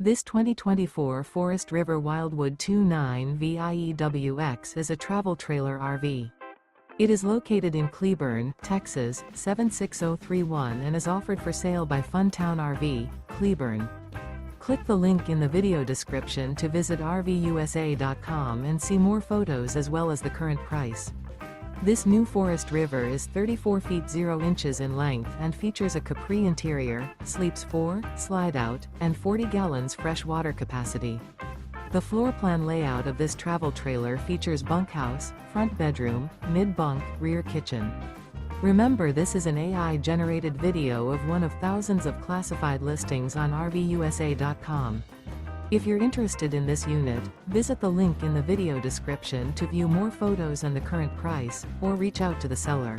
This 2024 Forest River Wildwood 29 VIEWX is a travel trailer RV. It is located in Cleburne, Texas, 76031 and is offered for sale by Funtown RV, Cleburne. Click the link in the video description to visit RVUSA.com and see more photos as well as the current price. This new Forest River is 34 feet 0 inches in length and features a CAPRI interior, sleeps 4, slide-out, and 40 gallons fresh water capacity. The floor plan layout of this travel trailer features bunkhouse, front bedroom, mid-bunk, rear kitchen. Remember, this is an AI-generated video of one of thousands of classified listings on RVUSA.com. If you're interested in this unit, visit the link in the video description to view more photos and the current price, or reach out to the seller.